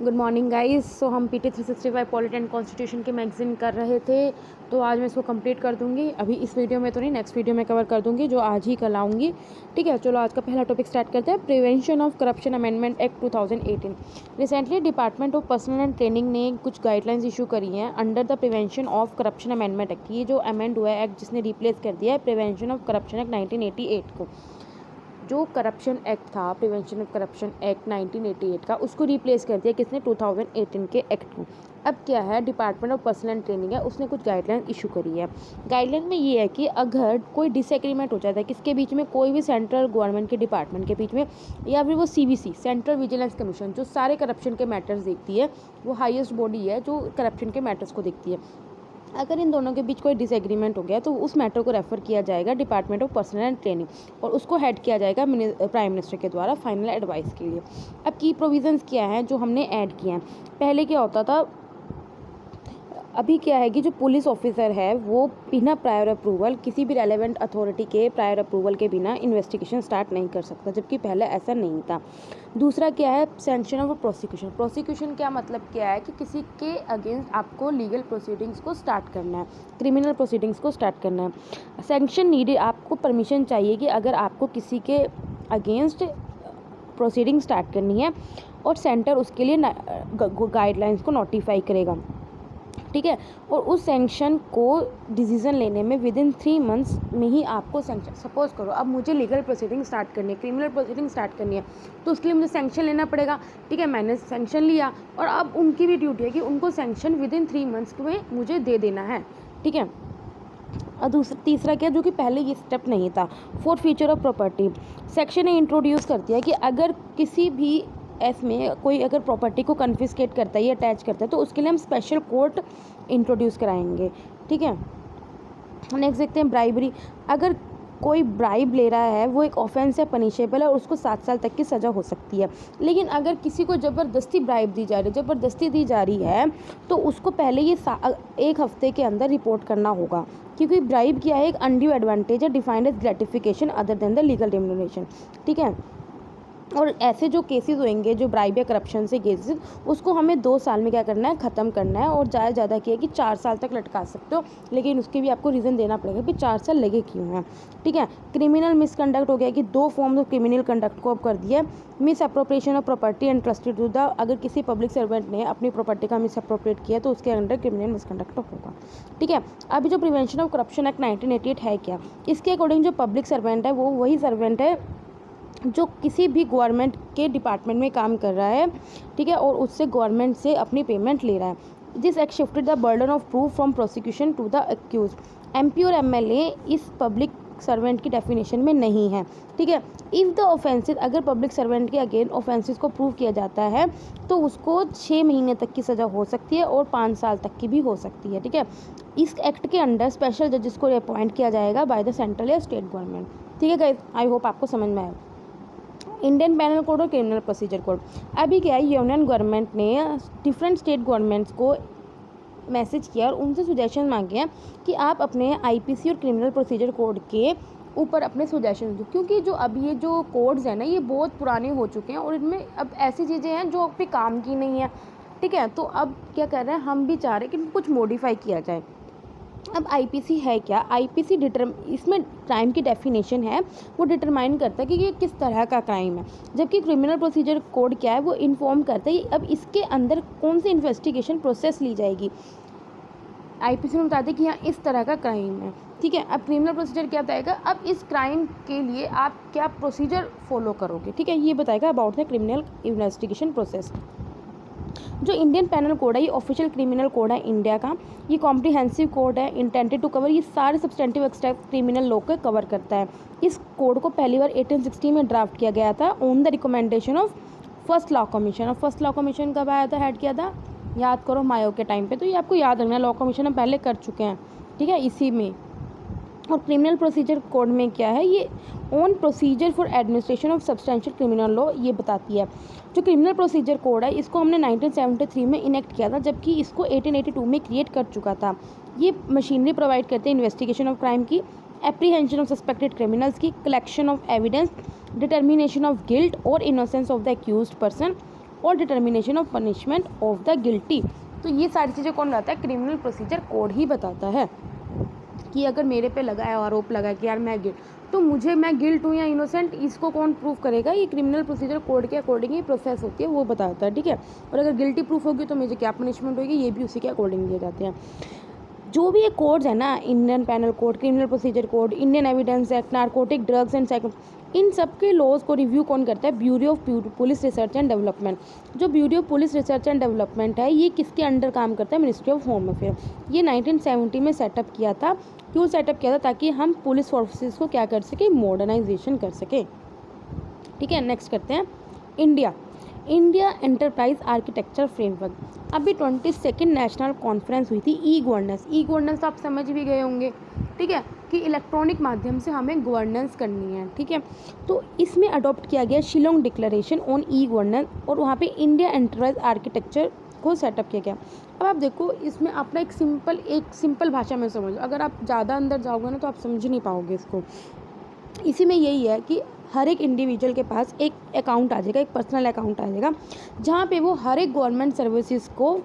Good morning guys. So हम PT 365 polity and constitution के magazine कर रहे थे, तो आज मैं इसको कंप्लीट कर दूंगी। अभी इस वीडियो में तो नहीं, नेक्स्ट वीडियो में कवर कर दूंगी, जो आज ही कल आऊँगी। ठीक है, चलो आज का पहला टॉपिक स्टार्ट करते हैं। Prevention of corruption amendment act 2018। Recently department of personal and training ने कुछ गाइडलाइंस इशू करी हैं under the prevention of corruption amendment act. ये जो अमेंड हुआ है एक्ट, जिसने रिप्लेस कर दिया है प्रिवेंशन ऑफ करप्शन एक्ट 1988 को। जो करप्शन एक्ट था, प्रिवेंशन ऑफ करप्शन एक्ट 1988 का, उसको रिप्लेस कर दिया किसने, 2018 के एक्ट को। अब क्या है, department of personal and training है, उसने कुछ गाइडलाइन इशू करी है। गाइडलाइन में ये है कि अगर कोई डिसएग्रीमेंट हो जाता है किसके बीच में, कोई भी सेंट्रल गवर्नमेंट के डिपार्टमेंट के बीच में, या फिर वो सीवीसी, सेंट्रल विजिलेंस कमीशन, जो सारे करप्शन के मैटर्स देखती है, वो हाईएस्ट बॉडी है जो करप्शन के मैटर्स को देखती है। अगर इन दोनों के बीच कोई डिसएग्रीमेंट हो गया तो उस मैटर को रेफर किया जाएगा department of personal and training, और उसको हेड किया जाएगा प्राइम मिनिस्टर के द्वारा फाइनल एडवाइस के लिए। अब की प्रोविजंस क्या हैं जो हमने ऐड किए हैं। पहले क्या होता था, अभी क्या है कि जो पुलिस ऑफिसर है वो बिना प्रायर अप्रूवल, किसी भी रेलेवेंट अथॉरिटी के प्रायर अप्रूवल के बिना इन्वेस्टिगेशन स्टार्ट नहीं कर सकता, जबकि पहले ऐसा नहीं था। दूसरा क्या है, सैंक्शन ऑफ प्रोसिक्यूशन। प्रोसिक्यूशन क्या मतलब क्या है कि किसी के अगेंस्ट आपको लीगल प्रोसीडिंग्स को स्टार्ट करना है, क्रिमिनल प्रोसीडिंग्स को स्टार्ट करना है। सैंक्शन नीडेड, आपको परमिशन चाहिए कि अगर आपको किसी के अगेंस्ट प्रोसीडिंग स्टार्ट करनी है, और सेंटर उसके लिए गाइडलाइंस को नोटिफाई करेगा। ठीक है, और उस सैंक्शन को डिसीजन लेने में विद इन 3 मंथ्स में ही आपको सैंक्शन, सपोज करो अब मुझे लीगल प्रोसीडिंग स्टार्ट करनी है, क्रिमिनल प्रोसीडिंग स्टार्ट करनी है, तो उसके लिए मुझे सैंक्शन लेना पड़ेगा। ठीक है, मैंने सैंक्शन लिया, और अब उनकी भी ड्यूटी है कि उनको सैंक्शन विद इन 3 मंथ्स में मुझे दे देना है। ठीक है, और तीसरा क्या, जो कि पहले ये स्टेप नहीं था, fourth feature of property. Section ने इंट्रोड्यूस कर दिया कि अगर किसी भी एफ में कोई अगर प्रॉपर्टी को कन्फिस्केट करता है या अटैच करता है, तो उसके लिए हम स्पेशल कोर्ट इंट्रोड्यूस कराएंगे। ठीक है, नेक्स्ट देखते हैं ब्राइबरी। अगर कोई ब्राइब ले रहा है वो एक ऑफेंस है, पनिशेबल है, और उसको 7 साल तक की सज़ा हो सकती है। लेकिन अगर किसी को ज़बरदस्ती ब्राइब दी जा रही है, ज़बरदस्ती दी जा रही है, तो उसको पहले ये 1 हफ्ते के अंदर रिपोर्ट करना होगा, क्योंकि ब्राइब क्या है, एक अनड्यू एडवांटेज है, defined as gratification other than the legal remuneration. ठीक है, और ऐसे जो केसेस होंगे, जो ब्राइब या करप्शन से केसेस, उसको हमें 2 साल में क्या करना है, ख़त्म करना है। और ज़्यादा किया कि 4 साल तक लटका सकते हो, लेकिन उसके भी आपको रीज़न देना पड़ेगा कि 4 साल लगे क्यों हैं। ठीक है, क्रिमिनल मिसकंडक्ट हो गया कि 2 फॉर्म्स ऑफ क्रिमिनल कंडक्ट को अब कर दिया। Misappropriation of property and trusted to the, अगर किसी पब्लिक सर्वेंट ने अपनी प्रॉपर्टी का मिस अप्रोप्रिएट किया तो उसके अंडर क्रिमिनल मिसकंडक्ट होगा। ठीक है, अभी जो प्रिवेंशन ऑफ करप्शन एक्ट 1988 है क्या, इसके अकॉर्डिंग जो पब्लिक सर्वेंट है वो वही सर्वेंट है जो किसी भी गवर्नमेंट के डिपार्टमेंट में काम कर रहा है। ठीक है, और उससे गवर्नमेंट से अपनी पेमेंट ले रहा है। This act shifted the burden of proof from prosecution to the accused. MP और एमएलए इस पब्लिक सर्वेंट की डेफिनेशन में नहीं है। ठीक है, इफ़ द ऑफेंसेस, अगर पब्लिक सर्वेंट के अगेंस्ट ऑफेंसेस को प्रूव किया जाता है तो उसको 6 महीने तक की सज़ा हो सकती है और 5 साल तक की भी हो सकती है। ठीक है, इस एक्ट के अंडर स्पेशल जजेस को अपॉइंट किया जाएगा बाय द सेंट्रल या स्टेट गवर्नमेंट। ठीक है गाइस, आई होप आपको समझ में आया। इंडियन पैनल कोड और क्रिमिनल प्रोसीजर कोड। अभी क्या है, यूनियन गवर्नमेंट ने डिफरेंट स्टेट गवर्नमेंट्स को मैसेज किया और उनसे सुजेशन मांगे हैं कि आप अपने आईपीसी और क्रिमिनल प्रोसीजर कोड के ऊपर अपने सुजेशन दो, क्योंकि जो अभी ये जो कोड्स हैं ना, ये बहुत पुराने हो चुके हैं और इनमें अब ऐसी चीज़ें हैं जो पे काम की नहीं है। ठीक है, तो अब क्या कर रहे हैं, हम भी चाह रहे हैं कि कुछ मॉडिफाई किया जाए। अब आईपीसी है क्या, आईपीसी इसमें क्राइम की डेफिनेशन है, वो डिटरमाइन करता है कि ये किस तरह का क्राइम है, जबकि क्रिमिनल प्रोसीजर कोड क्या है, वो इन्फॉर्म करता है अब इसके अंदर कौन सी इन्वेस्टिगेशन प्रोसेस ली जाएगी। आईपीसी में बताते हैं कि यहाँ इस तरह का क्राइम है। ठीक है, अब क्रिमिनल प्रोसीजर क्या बताएगा, अब इस क्राइम के लिए आप क्या प्रोसीजर फॉलो करोगे। ठीक है, ये बताएगा about the criminal investigation process. जो इंडियन पैनल कोड है, ये ऑफिशियल क्रिमिनल कोड है इंडिया का। ये कॉम्प्रिहेंसिव कोड है, इंटेंटेड टू कवर, ये सारे सब्सटेंटिव एक्सट्रैक्ट क्रिमिनल लॉ को कवर करता है। इस कोड को पहली बार 1860 में ड्राफ्ट किया गया था on the recommendation of first law commission. और फर्स्ट लॉ कमीशन कब आया था, हेड किया था, याद करो, मायो के टाइम पे। तो ये आपको याद रखना, लॉ कमीशन हम पहले कर चुके हैं। ठीक है, इसी में। और क्रिमिनल प्रोसीजर कोड में क्या है, ये on procedure for administration of substantial criminal law ये बताती है। जो क्रिमिनल प्रोसीजर कोड है, इसको हमने 1973 में इनेक्ट किया था, जबकि इसको 1882 में क्रिएट कर चुका था। ये मशीनरी प्रोवाइड करते हैं इन्वेस्टिगेशन ऑफ क्राइम की, एप्रीहेंशन ऑफ सस्पेक्टेड क्रिमिनल्स की, collection of evidence, determination of guilt और innocence of the accused person, और determination of punishment of the guilty. तो ये सारी चीज़ें कौन बताता है? क्रिमिनल प्रोसीजर कोड ही बताता है कि अगर मेरे पे लगा है आरोप लगा है कि यार मैं गिल्ट, तो मुझे मैं गिल्ट हूँ या इनोसेंट, इसको कौन प्रूव करेगा? ये क्रिमिनल प्रोसीजर कोड के अकॉर्डिंग ही प्रोसेस होती है, वो बताता है, ठीक है। और अगर गिल्टी प्रूफ होगी तो मुझे क्या पनिशमेंट होगी, ये भी उसी के अकॉर्डिंग दिए जाते हैं। जो भी ये कोड्स है ना, Indian Penal Code, Criminal Procedure Code, Indian Evidence Act, narcotic drugs and psycho, इन सब के लॉज को रिव्यू कौन करता है? Bureau of Police Research and Development. जो Bureau of Police Research and Development है, ये किसके अंडर काम करता है? Ministry of Home Affair. ये 1970 में सेटअप किया था। क्यों सेटअप किया था? ताकि हम पुलिस फोर्सेस को क्या कर सके? मॉडर्नाइजेशन कर सके, ठीक है। नेक्स्ट करते हैं इंडिया एंटरप्राइज आर्किटेक्चर फ्रेमवर्क। अभी 22nd नेशनल कॉन्फ्रेंस हुई थी ई गवर्नेंस तो आप समझ भी गए होंगे, ठीक है, कि इलेक्ट्रॉनिक माध्यम से हमें गवर्नेंस करनी है, ठीक है। तो इसमें अडॉप्ट किया गया Shillong declaration on e governance और वहाँ पे इंडिया एंटरप्राइज आर्किटेक्चर को सेटअप किया गया। अब आप देखो, इसमें अपना एक सिंपल भाषा में समझो, अगर आप ज़्यादा अंदर जाओगे ना तो आप समझ नहीं पाओगे इसको। इसी में यही है कि हर एक इंडिविजुअल के पास एक अकाउंट आ जाएगा, एक पर्सनल अकाउंट आ जाएगा, जहाँ पे वो हर एक गवर्नमेंट सर्विसेज को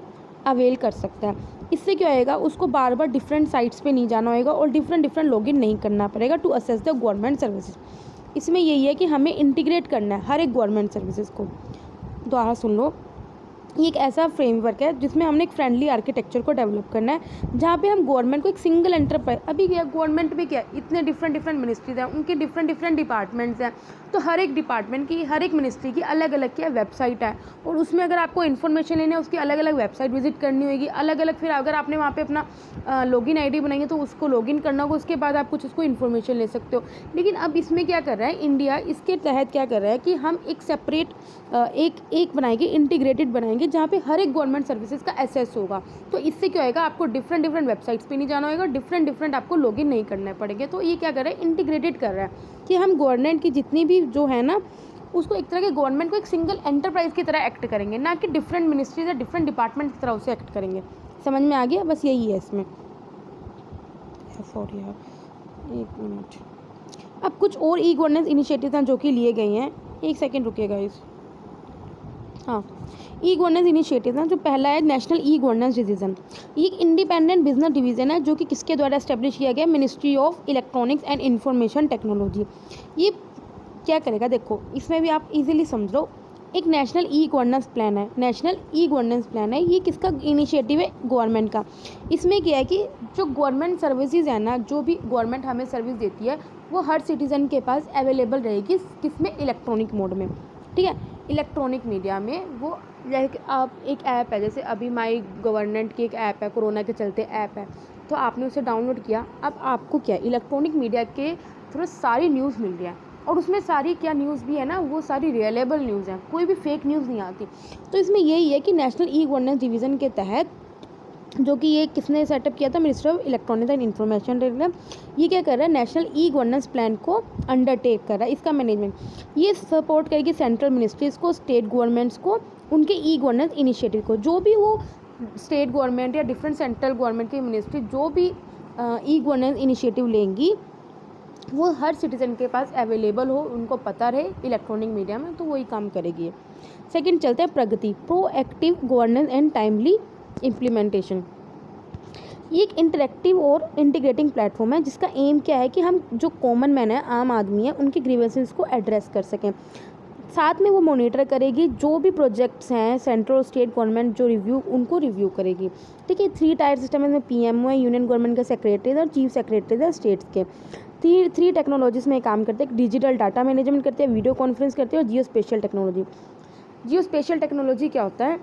अवेल कर सकता है। इससे क्या होएगा? उसको बार बार डिफरेंट साइट्स पे नहीं जाना होएगा और डिफरेंट लॉगिन नहीं करना पड़ेगा to assess the government services. इसमें यही है कि हमें इंटीग्रेट करना है हर एक गवर्नमेंट सर्विसेज को। दोबारा सुन लो, ये एक ऐसा फ्रेमवर्क है जिसमें हमने एक फ्रेंडली आर्किटेक्चर को डेवलप करना है, जहाँ पे हम गवर्नमेंट को एक सिंगल एंटरप्राइज, अभी क्या गवर्नमेंट में क्या इतने डिफरेंट मिनिस्ट्रीज हैं, उनके डिफरेंट डिपार्टमेंट्स हैं, तो हर एक डिपार्टमेंट की, हर एक मिनिस्ट्री की अलग अलग क्या वेबसाइट है, और उसमें अगर आपको इन्फॉर्मेशन लेना है उसकी अलग अलग वेबसाइट विजिट करनी होगी, अलग अलग। फिर अगर आपने वहाँ पे अपना लॉगिन आईडी बनाई है तो उसको लॉगिन करना होगा, उसके बाद आप कुछ उसको इन्फॉर्मेशन ले सकते हो। लेकिन अब इसमें क्या कर रहा है इंडिया, इसके तहत क्या कर रहा है कि हम एक सेपरेट एक बनाएंगे, इंटीग्रेटेड बनाएंगे, जहाँ पे हर एक गवर्नमेंट सर्विसेज का एसेस होगा। तो इससे क्या होएगा? आपको डिफरेंट वेबसाइट्स पे नहीं जाना होगा, डिफरेंट आपको लॉगिन नहीं करने पड़ेंगे। तो ये क्या कर रहा है? इंटीग्रेटेड कर रहा है कि हम गवर्नमेंट की जितनी भी जो है ना, उसको एक तरह के गवर्नमेंट को एक सिंगल एंटरप्राइज की तरह एक्ट करेंगे, ना कि डिफरेंट मिनिस्ट्रीज या डिफरेंट डिपार्टमेंट की तरह उसे एक्ट करेंगे। समझ में आ गया? बस यही है इसमें। सॉरी यार, एक मिनट। अब कुछ और ई गवर्नेंस इनिशिएटिव्स हैं जो कि लिए गए हैं, एक सेकेंड रुकिएगा इस। हाँ, ई गवर्नेंस इनिशिएटिव है। जो पहला है नेशनल ई गवर्नेंस डिवीज़न। ये एक इंडिपेंडेंट बिजनेस डिवीज़न है जो कि किसके द्वारा एस्टेब्लिश किया गया? Ministry of electronics and information technology. ये क्या करेगा? देखो, इसमें भी आप इजीली समझ लो, एक नेशनल ई गवर्नेंस प्लान है। ये किसका इनिशिएटिव है? गवर्नमेंट का। इसमें क्या है कि जो गवर्नमेंट सर्विसेज है ना, जो भी गवर्नमेंट हमें सर्विस देती है, वो हर सिटीज़न के पास अवेलेबल रहेगी, किसमें? इलेक्ट्रॉनिक मोड में, ठीक है। इलेक्ट्रॉनिक मीडिया में वो आप एक ऐप है, जैसे अभी माई गवर्नमेंट की एक ऐप है, कोरोना के चलते ऐप है, तो आपने उसे डाउनलोड किया। अब आपको क्या इलेक्ट्रॉनिक मीडिया के थ्रू सारी न्यूज़ मिल रही है, और उसमें सारी क्या न्यूज़ भी है ना, वो सारी रियलेबल न्यूज़ है, कोई भी फेक न्यूज़ नहीं आती। तो इसमें यही है कि नेशनल ई गवर्नेंस डिवीज़न के तहत, जो कि ये किसने सेटअप किया था? Ministry of electronics and information technology. ये क्या कर रहा है? नेशनल ई गवर्नेंस प्लान को अंडरटेक कर रहा है, इसका मैनेजमेंट ये सपोर्ट करेगी सेंट्रल मिनिस्ट्रीज़ को, स्टेट गवर्नमेंट्स को, उनके ई गवर्नेंस इनिशिएटिव को। जो भी वो स्टेट गवर्नमेंट या डिफरेंट सेंट्रल गवर्नमेंट की मिनिस्ट्री जो भी ई गवर्नेंस इनिशिएटिव लेंगी, वो हर सिटीज़न के पास अवेलेबल हो, उनको पता रहे इलेक्ट्रॉनिक मीडिया में, तो वही काम करेगी। सेकंड चलते हैं Pragati, proactive governance and timely implementation. ये एक इंटरेक्टिव और इंटीग्रेटिंग प्लेटफॉर्म है जिसका एम क्या है कि हम जो कॉमन मैन है, आम आदमी है, उनकी ग्रीवेंसेस को एड्रेस कर सकें। साथ में वो मॉनिटर करेगी जो भी प्रोजेक्ट्स हैं, सेंट्रल और स्टेट गवर्नमेंट जो उनको रिव्यू करेगी, ठीक है। 3 टायर सिस्टम है, इसमें पीएमओ है, यूनियन गवर्नमेंट के सेक्रेटरीज और चीफ सेक्रेटरीज है स्टेट्स के। 3 टेक्नोलॉजीज़ में काम करते हैं, डिजिटल डाटा मैनेजमेंट करते हैं, वीडियो कॉन्फ्रेंस करते हैं, और जियो स्पेशल टेक्नोलॉजी। जियो स्पेशल टेक्नोलॉजी क्या होता है?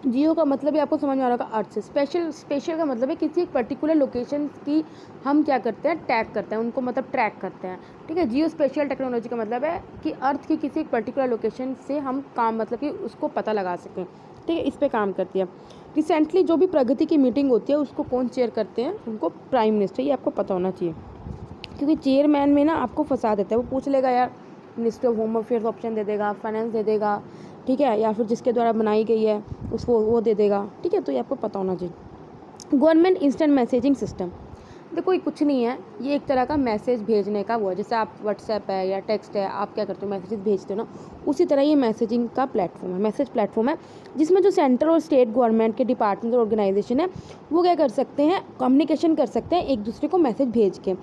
जियो का मतलब ही आपको समझ में आ रहा होगा, अर्थ से। स्पेशल का मतलब है किसी एक पर्टिकुलर लोकेशन की हम क्या करते हैं? टैग करते हैं उनको, मतलब ट्रैक करते हैं, ठीक है। जियो स्पेशल टेक्नोलॉजी का मतलब है कि अर्थ की किसी एक पर्टिकुलर लोकेशन से हम काम, मतलब कि उसको पता लगा सकें, ठीक है। इस पर काम करती है। रिसेंटली जो भी प्रगति की मीटिंग होती है उसको कौन चेयर करते हैं? उनको प्राइम मिनिस्टर। ये आपको पता होना चाहिए, क्योंकि चेयरमैन में ना आपको फंसा देता है, वो पूछ लेगा यार, minister of home affairs option दे देगा, फाइनेंस दे देगा, ठीक है, या फिर जिसके द्वारा बनाई गई है उसको वो दे देगा, ठीक है। तो ये आपको पता होना चाहिए। गवर्नमेंट इंस्टेंट मैसेजिंग सिस्टम, देखो ये कुछ नहीं है, ये एक तरह का मैसेज भेजने का वो है, जैसे आप व्हाट्सएप है या टेक्स्ट है, आप क्या करते हो मैसेजेस भेजते हो ना, उसी तरह ये मैसेजिंग का प्लेटफॉर्म है, मैसेज प्लेटफॉर्म है, जिसमें जो सेंट्रल और स्टेट गवर्नमेंट के डिपार्टमेंट और ऑर्गेनाइजेशन है वो क्या कर सकते हैं, कम्युनिकेशन कर सकते हैं एक दूसरे को मैसेज भेज के।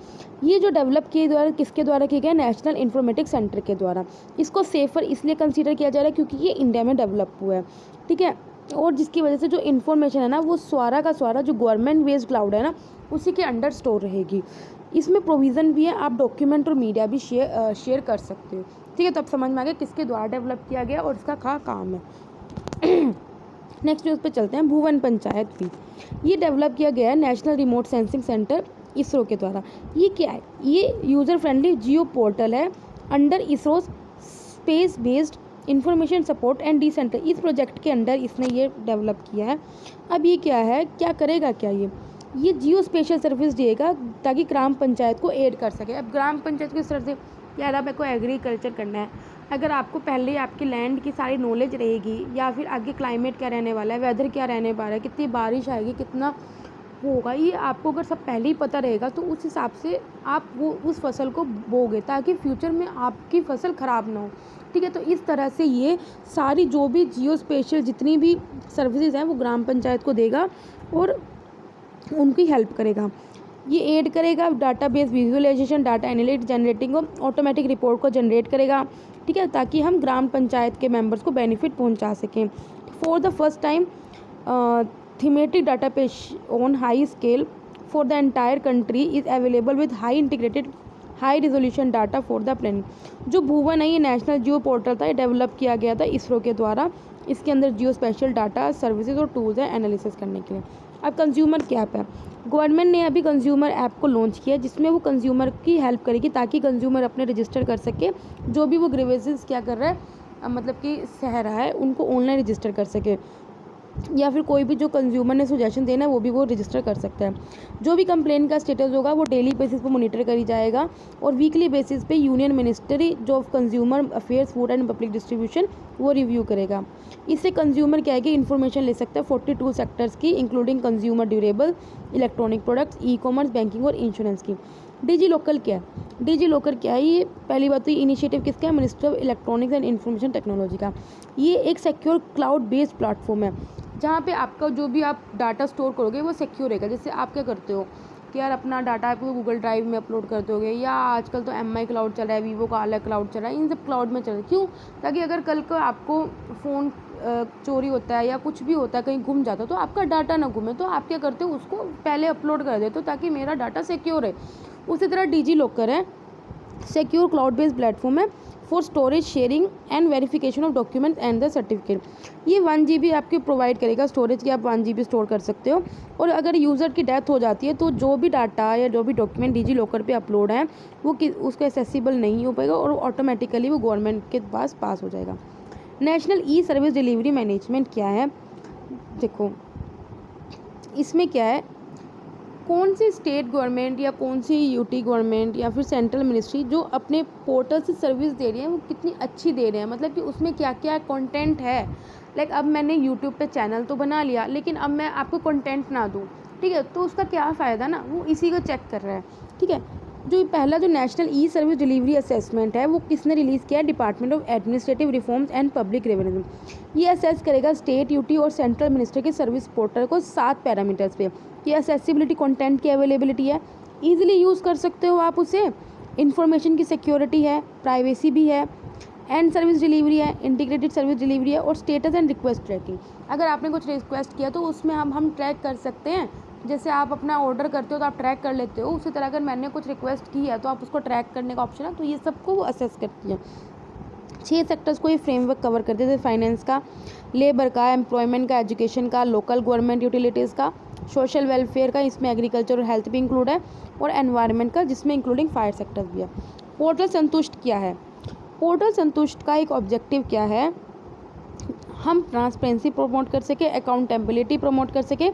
ये जो डेवलप किए द्वारा किसके द्वारा किया गया, नेशनल इंफॉर्मेटिक्स सेंटर के द्वारा। इसको सेफर इसलिए कंसिडर किया जा रहा है क्योंकि ये इंडिया में डेवलप हुआ है, ठीक है, और जिसकी वजह से जो इन्फॉर्मेशन है ना वो सारा का सारा जो गवर्नमेंट बेस्ड क्लाउड है ना उसी के अंडर स्टोर रहेगी। इसमें प्रोविज़न भी है, आप डॉक्यूमेंट और मीडिया भी शेयर कर सकते हो, ठीक है। तो अब समझ में आ गया किसके द्वारा डेवलप किया गया और इसका क्या काम है। नेक्स्ट न्यूज़ पे चलते हैं, भुवन पंचायत भी ये डेवलप किया गया है National Remote Sensing Centre ISRO के द्वारा। ये क्या है, ये यूज़र फ्रेंडली जियो पोर्टल है under ISRO space based information support and decentre. इस प्रोजेक्ट के अंडर इसने ये डेवलप किया है। अब ये क्या है, क्या करेगा, क्या ये जियो स्पेशल सर्विस देगा ताकि ग्राम पंचायत को ऐड कर सके। अब ग्राम पंचायत को इस तरह से, यार अब आपको एग्रीकल्चर करना है, अगर आपको पहले आपकी लैंड की सारी नॉलेज रहेगी या फिर आगे क्लाइमेट क्या रहने वाला है, वेदर क्या रहने वाला है, कितनी बारिश आएगी, कितना होगा, ये आपको अगर सब पहले ही पता रहेगा तो उस हिसाब से आप वो उस फसल को बोगे ताकि फ्यूचर में आपकी फसल ख़राब ना हो, ठीक है। तो इस तरह से ये सारी जो भी जियो स्पेशल जितनी भी सर्विसेज हैं वो ग्राम पंचायत को देगा और उनकी हेल्प करेगा। ये ऐड करेगा database visualisation, data analytics generating और ऑटोमेटिक रिपोर्ट को जनरेट करेगा, ठीक है, ताकि हम ग्राम पंचायत के मेंबर्स को बेनिफिट पहुंचा सकें। For the first time thematic database on high scale for the entire country is available with high integrated high resolution data for the planning। जो भुवन है ये नेशनल जियो पोर्टल था, ये डेवलप किया गया था इसरो के द्वारा। इसके अंदर जियो स्पेशल डाटा सर्विसेज और टूल्स हैं एनालिसिस करने के लिए। अब कंज्यूमर की ऐप है, गवर्नमेंट ने अभी कंज्यूमर ऐप को लॉन्च किया जिसमें वो कंज्यूमर की हेल्प करेगी ताकि कंज्यूमर अपने रजिस्टर कर सके, जो भी वो ग्रीवेंसेस क्या कर रहा है मतलब कि सह रहा है उनको ऑनलाइन रजिस्टर कर सके, या फिर कोई भी जो कंज्यूमर ने सुजेशन देना है वो भी वो रजिस्टर कर सकता है। जो भी कंप्लेन का स्टेटस होगा वो डेली बेसिस पे मॉनिटर करी जाएगा और वीकली बेसिस पे यूनियन मिनिस्ट्री जो of consumer affairs food and public distribution वो रिव्यू करेगा। इससे कंज्यूमर क्या है कि इन्फॉर्मेशन ले सकता है 42 सेक्टर्स की, including consumer durable, electronic products, e commerce, banking और इंश्योरेंस की। डिजी लोकल क्या है, डिजी लोकल क्या है, ये पहली बात तो ये इनिशिएटिव किसका है, Ministry of electronics and information technology का। ये एक सिक्योर क्लाउड बेस्ड प्लेटफॉर्म है जहाँ पे आपका जो भी आप डाटा स्टोर करोगे वो सिक्योर रहेगा। जैसे आप क्या करते हो कि यार अपना डाटा आपको गूगल ड्राइव में अपलोड कर दोगे, या आजकल तो MI क्लाउड चल रहा है, वीवो का अलग क्लाउड चल रहा है, इन सब क्लाउड में चल रहा है। क्यों, ताकि अगर कल को आपको फ़ोन चोरी होता है या कुछ भी होता है, कहीं गुम जाता है तो आपका डाटा ना गुमे, तो आप क्या करते हो उसको पहले अपलोड कर देते हो ताकि मेरा डाटा सिक्योर है। उसी तरह डिजी लॉकर है, सिक्योर क्लाउड बेस्ड प्लेटफॉर्म है for storage sharing and verification of document and the certificate. ये 1 GB आपके प्रोवाइड करेगा स्टोरेज की, आप 1 GB स्टोर कर सकते हो। और अगर यूज़र की डेथ हो जाती है तो जो भी डाटा या जो भी डॉक्यूमेंट डिजी लॉकर पे अपलोड है वो उसका एक्सेसिबल नहीं हो पाएगा और ऑटोमेटिकली वो गवर्नमेंट के पास हो जाएगा। National e service delivery management क्या है, देखो इसमें क्या है, कौन सी स्टेट गवर्नमेंट या कौन सी यूटी गवर्नमेंट या फिर सेंट्रल मिनिस्ट्री जो अपने पोर्टल से सर्विस दे रही है वो कितनी अच्छी दे रहे हैं, मतलब कि उसमें क्या क्या कंटेंट है। लाइक अब मैंने यूट्यूब पे चैनल तो बना लिया लेकिन अब मैं आपको कंटेंट ना दूँ, ठीक है, तो उसका क्या फ़ायदा ना, वो इसी को चेक कर रहा है, ठीक है। जो पहला जो national e service delivery assessment है वो किसने रिलीज़ किया है, department of administrative reforms and public revenue. ये असेस करेगा स्टेट, यूटी और सेंट्रल मिनिस्टर के सर्विस पोर्टल को 7 पैरामीटर्स पे। ये असेसिबिलिटी, कंटेंट की अवेलेबिलिटी है, ईजिली यूज़ कर सकते हो आप उसे, इंफॉर्मेशन की सिक्योरिटी है, प्राइवेसी भी है, एंड सर्विस डिलीवरी है, इंटीग्रेटेड सर्विस डिलीवरी है और स्टेटस एंड रिक्वेस्ट ट्रैकिंग। अगर आपने कुछ रिक्वेस्ट किया तो उसमें हम ट्रैक कर सकते हैं, जैसे आप अपना ऑर्डर करते हो तो आप ट्रैक कर लेते हो, उसी तरह अगर मैंने कुछ रिक्वेस्ट की है तो आप उसको ट्रैक करने का ऑप्शन है, तो ये सबको वो असेस करती है। 6 सेक्टर्स को ये फ्रेमवर्क कवर करते हैं, जैसे फाइनेंस का, लेबर का, एम्प्लॉयमेंट का, एजुकेशन का, लोकल गवर्नमेंट यूटिलिटीज़ का, सोशल वेलफेयर का, इसमें एग्रीकल्चर और हेल्थ भी इंक्लूड है, और एनवायरनमेंट का जिसमें इंक्लूडिंग फायर सेक्टर्स भी है। पोर्टल संतुष्ट क्या है, पोर्टल संतुष्ट का एक ऑब्जेक्टिव क्या है, हम ट्रांसपेरेंसी प्रमोट कर सके, अकाउंटेबिलिटी प्रमोट कर सके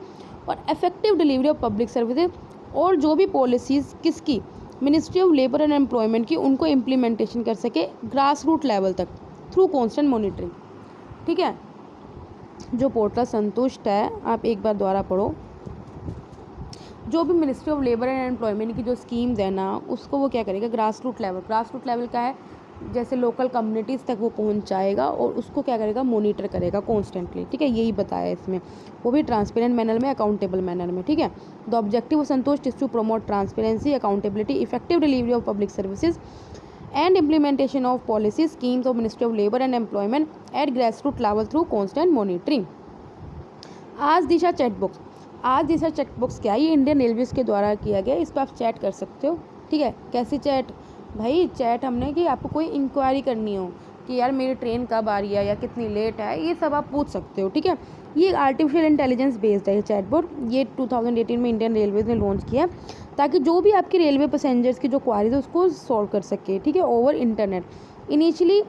और effective delivery of public services, और जो भी पॉलिसीज़ किसकी, ministry of labour and employment की, उनको इम्प्लीमेंटेशन कर सके ग्रास रूट लेवल तक थ्रू कॉन्स्टेंट मॉनिटरिंग, ठीक है। जो पोर्टल संतुष्ट है, आप एक बार दोबारा पढ़ो, जो भी ministry of labour and employment की जो स्कीम्स है ना, उसको वो क्या करेगा, ग्रास रूट लेवल का है, जैसे लोकल कम्युनिटीज़ तक वो पहुंचाएगा और उसको क्या करेगा, मॉनिटर करेगा कॉन्स्टेंटली। ठीक है, यही बताया इसमें, वो भी ट्रांसपेरेंट मैनर में, अकाउंटेबल मैनर में। ठीक है, the objective of Santosh is to promote transparency, accountability, effective delivery of public services and implementation of policies schemes of Ministry of Labor and Employment at grassroots level through constant monitoring। आज दिशा chatbox क्या है, ये Indian railways के द्वारा किया गया, इस पर आप चैट कर सकते हो। ठीक है, कैसी चैट भाई, चैट हमने कि आपको कोई इंक्वायरी करनी हो कि यार मेरी ट्रेन कब आ रही है या कितनी लेट है, ये सब आप पूछ सकते हो। ठीक है, ये आर्टिफिशियल इंटेलिजेंस बेस्ड है ये चैटबॉट, ये 2018 में इंडियन रेलवेज ने लॉन्च किया है ताकि जो भी आपकी रेलवे पैसेंजर्स की जो क्वारीज है उसको सॉल्व कर सके। ठीक है, over internet. Initially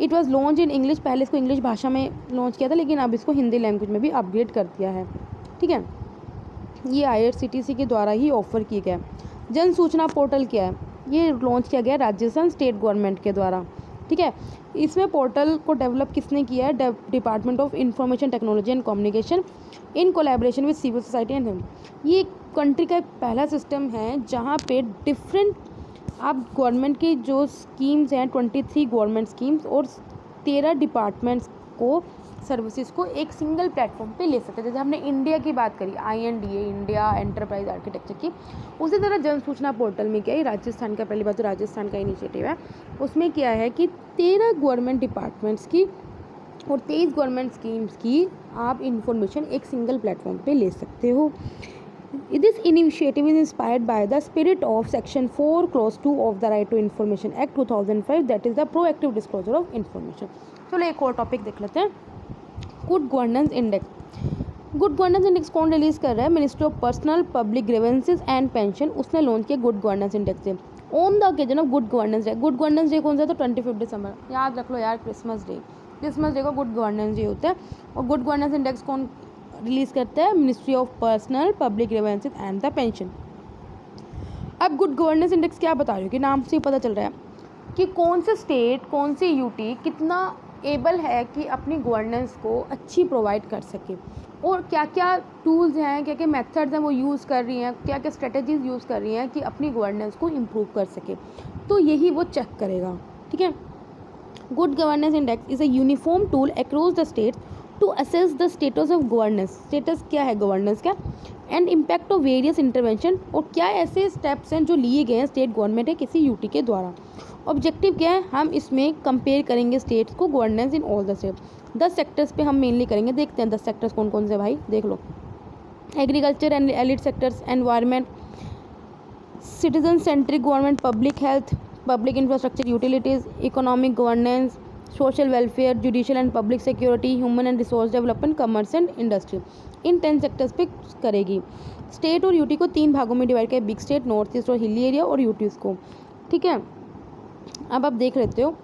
it was launch in English, पहले इसको इंग्लिश भाषा में लॉन्च किया था, लेकिन अब इसको हिंदी लैंग्वेज में भी अपग्रेड कर दिया है। ठीक है, ये IRCTC के द्वारा ही ऑफर किया गया। जन सूचना पोर्टल क्या है, ये लॉन्च किया गया राजस्थान स्टेट गवर्नमेंट के द्वारा। ठीक है, इसमें पोर्टल को डेवलप किसने किया है, department of information technology and communication in collaboration with civil society and ये कंट्री का एक पहला सिस्टम है जहाँ पे डिफरेंट आप गवर्नमेंट की जो स्कीम्स हैं 23 गवर्नमेंट स्कीम्स और 13 डिपार्टमेंट्स को सर्विसेज को एक सिंगल प्लेटफॉर्म पे ले सकते हैं। जैसे हमने इंडिया की बात करी, INDA इंडिया एंटरप्राइज आर्किटेक्चर की, उसी तरह जन सूचना पोर्टल में क्या है, राजस्थान का, पहली बात तो राजस्थान का इनिशिएटिव है, उसमें क्या है कि 13 गवर्नमेंट डिपार्टमेंट्स की और 23 गवर्नमेंट स्कीम्स की आप इंफॉर्मेशन एक सिंगल प्लेटफॉर्म पे ले सकते हो। This initiative is inspired by the spirit of Section 4 Clause 2 of the Right to Information Act 2005, that is the proactive disclosure of information। चलो एक और टॉपिक देख लेते हैं, good governance index. Good governance index कौन रिलीज कर रहा है, Ministry of personnel public grievances and pension, उसने लॉन्च किया good governance index day on the occasion of good governance day. Good governance day कौन सा, तो 25 दिसंबर, याद रख लो यार, क्रिसमस डे को गुड गवर्नेंस डे होता है। और गुड गवर्नेंस इंडेक्स कौन रिलीज करता है, Ministry of personnel public grievances and the pension. अब गुड गवर्नेंस इंडेक्स क्या बता रही हो कि नाम से ही पता चल रहा है कि कौन से स्टेट, कौन सी यूटी कितना एबल है कि अपनी गवर्नेंस को अच्छी प्रोवाइड कर सके और क्या क्या टूल्स हैं, क्या क्या मेथड्स हैं वो यूज़ कर रही हैं, क्या क्या स्ट्रेटजीज यूज़ कर रही हैं कि अपनी गवर्नेंस को इम्प्रूव कर सके, तो यही वो चेक करेगा। ठीक है, good governance index is a uniform tool across the states to assess the status of governance, status क्या है गवर्नेंस का, and impact of various intervention, और क्या ऐसे स्टेप्स हैं जो लिए गए हैं स्टेट गवर्नमेंट है किसी यूटी के द्वारा। ऑब्जेक्टिव क्या है, हम इसमें कंपेयर करेंगे स्टेट्स को, governance in all the state. 10 sectors पे हम मेनली करेंगे, देखते हैं 10 सेक्टर्स कौन कौन से भाई, देख लो। Agriculture and allied sectors, environment, citizen centric government, public health, public infrastructure, utilities, economic governance, social welfare, judicial and public security, human and resource development, commerce and industry. इन 10 सेक्टर्स पे करेगी। स्टेट और यूटी को 3 भागों में divide किया, big state, north east और hilly area, और यूटीज़ को। ठीक है, अब आप देख लेते हो,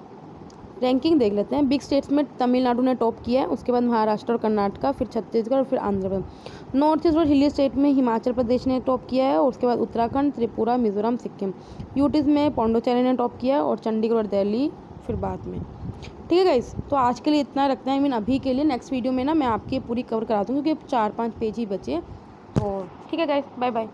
रैंकिंग देख लेते हैं। बिग स्टेट्स में तमिलनाडु ने टॉप किया है, उसके बाद महाराष्ट्र और कर्नाटका, फिर छत्तीसगढ़ और फिर आंध्र प्रदेश। नॉर्थ ईस्ट और हिली स्टेट में हिमाचल प्रदेश ने टॉप किया है और उसके बाद उत्तराखंड, त्रिपुरा, मिजोरम, सिक्किम। यूटीज़ में पौंडुचेरी ने टॉप किया है और चंडीगढ़ और दिल्ली फिर बाद में। ठीक है गाइस, तो आज के लिए इतना रखते हैं। अभी के लिए नेक्स्ट वीडियो में ना मैं आपकी पूरी कवर करा दूँगी क्योंकि 4-5 पेज ही बचे हैं। और ठीक है गाइस, बाय बाय।